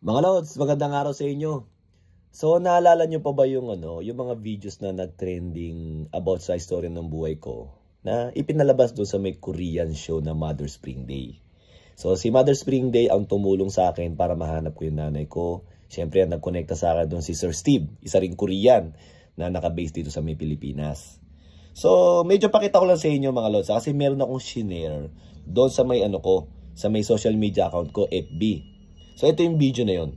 Mga Lods, magandang araw sa inyo. So, naalala nyo pa ba yung mga videos na nag-trending about sa story ng buhay ko na ipinalabas doon sa may Korean show na Mother Spring Day. So, si Mother Spring Day ang tumulong sa akin para mahanap ko yung nanay ko. Siyempre, nag-connecta sa akin doon si Sir Steve, isa ring Korean na naka-base dito sa may Pilipinas. So, medyo pakita ko lang sa inyo mga Lods kasi meron akong shinare doon sa may sa may social media account ko, FB. So, ito yung video na yon.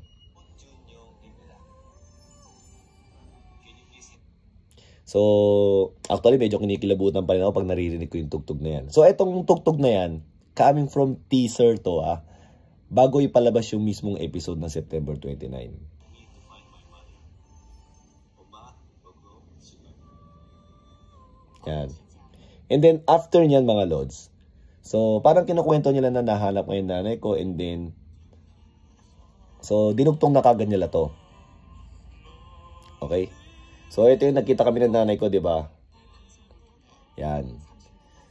So, actually, medyo kinikilabutan pa rin ako pag naririnig ko yung tugtog na yan. So, itong tugtog na yan, coming from teaser to, bago ipalabas yung mismong episode ng September 29. Yan. And then, after nyan, mga Lods, so, parang kinukwento nila na nahanap ko yung nanay ko, and then, so, dinugtong na kagad nila to. Okay? So, ito yung nakita kami ng nanay ko, di ba? Yan.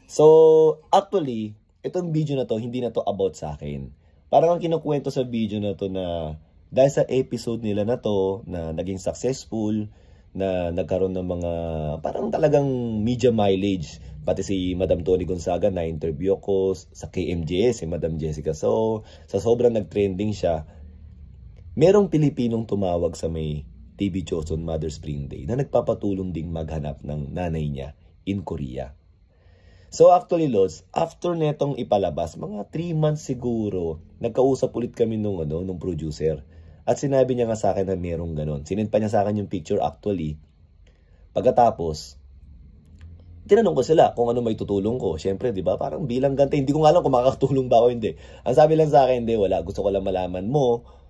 So, actually, itong video na to, hindi na to about sa akin. Parang ang kinukwento sa video na to na dahil sa episode nila na to, na naging successful, na nagkaroon ng mga, parang talagang media mileage. Pati si Madam Tony Gonzaga na interview ko sa KMJS, si Madam Jessica. So, sa sobrang nag-trending siya, merong Pilipinong tumawag sa may TV Joseon Mother Spring Day na nagpapatulong ding maghanap ng nanay niya in Korea. So actually, Lods, after netong ipalabas, mga 3 months siguro, nagkausap ulit kami nung producer. At sinabi niya nga sa akin na merong ganon. Sinend pa niya sa akin yung picture actually. Pagkatapos, tinanong ko sila kung ano may tutulong ko. Siyempre, di ba, parang bilang gante, hindi ko nga alam kung makakatulong ba o hindi. Ang sabi lang sa akin, hindi, wala. Gusto ko lang malaman mo.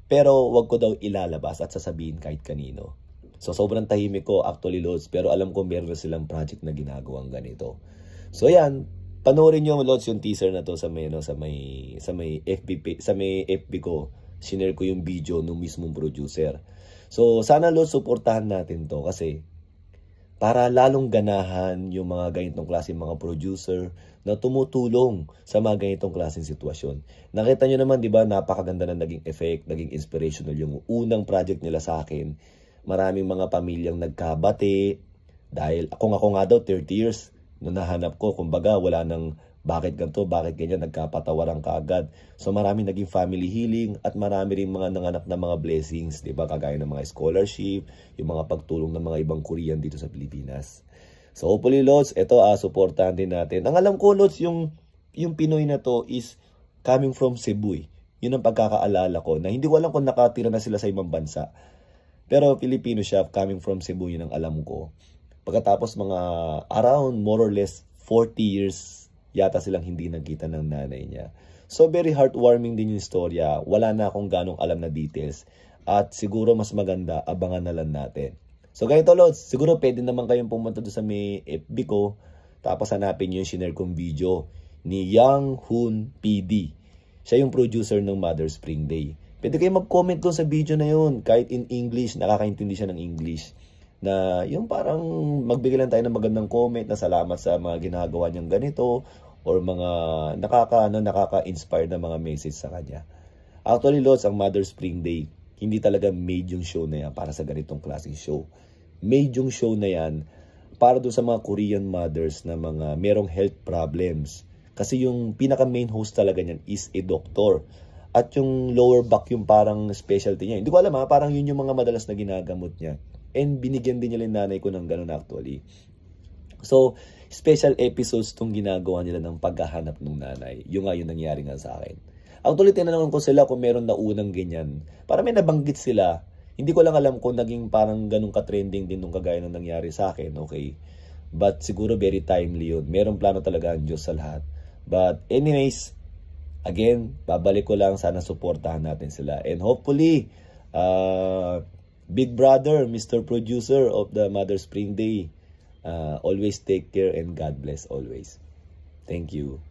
Pero wag ko daw ilalabas at sasabihin kahit kanino. So sobrang tahimik ko actually, Lods, pero alam ko meron na silang project na ginagawang ganito. So yan, panoorin niyo, Lods, yung teaser na to sa may FB ko. Shinare ko yung video ng mismong producer. So sana, Lods, suportahan natin to kasi para lalong ganahan yung mga ganitong klaseng mga producer na tumutulong sa mga ganitong klaseng sitwasyon. Nakita nyo naman, di ba, napakaganda na naging effect, naging inspirational yung unang project nila sa akin. Maraming mga pamilyang nagkabati dahil ako nga daw 30 years na nahanap ko. Kumbaga, wala nang bakit ganito, bakit ganyan, nagkapatawaran ka agad. So maraming naging family healing at marami rin mga nanganak na mga blessings, di ba? Kagaya ng mga scholarship, yung mga pagtulong ng mga ibang Korean dito sa Pilipinas. So hopefully, Lods, ito suportahan din natin. Ang alam ko, Lods, yung Pinoy na to is coming from Cebu. Yun ang pagkakaalala ko na hindi ko alam kung nakatira na sila sa ibang bansa. Pero Filipino siya, coming from Cebu, yun ang alam ko. Pagkatapos mga around more or less 40 years yata silang hindi nagkita ng nanay niya. So very heartwarming din yung storya. Wala na akong ganong alam na details. At siguro mas maganda, abangan na lang natin. So ganito, Lods, siguro pwede naman kayong pumunta doon sa may FB ko. Tapos hanapin nyo yung shinare kong video ni Yang Hoon PD. Siya yung producer ng Mother Spring Day. Pwede kayo mag-comment doon sa video na yun. Kahit in English, nakakaintindi siya ng English. Na yung parang magbigay lang tayo ng magandang comment na salamat sa mga ginagawa niyang ganito or mga nakaka-inspire na mga message sa kanya. Actually, Lods, ang Mother Spring Day, hindi talaga made yung show na yan para sa ganitong klaseng show. Made yung show na yan para doon sa mga Korean mothers na mga merong health problems. Kasi yung pinaka-main host talaga niyan is a doctor. At yung lower back yung parang specialty niya. Hindi ko alam parang yun yung mga madalas na ginagamot niya. And binigyan din nila yung nanay ko ng ganun actually. So, special episodes tong ginagawa nila ng paghahanap ng nanay. Yung nga yung nangyari nga sa akin. Actually, tinanong ko sila kung meron na unang ganyan. Para may nabanggit sila. Hindi ko lang alam kung naging parang ganun ka-trending din nung kagaya nung nangyari sa akin. Okay? But siguro very timely yun. Meron plano talaga ang Diyos sa lahat. But anyways, again, babalik ko lang. Sana suportahan natin sila. And hopefully, Big Brother, Mr. Producer of the Mother Spring Day, always take care and God bless always. Thank you.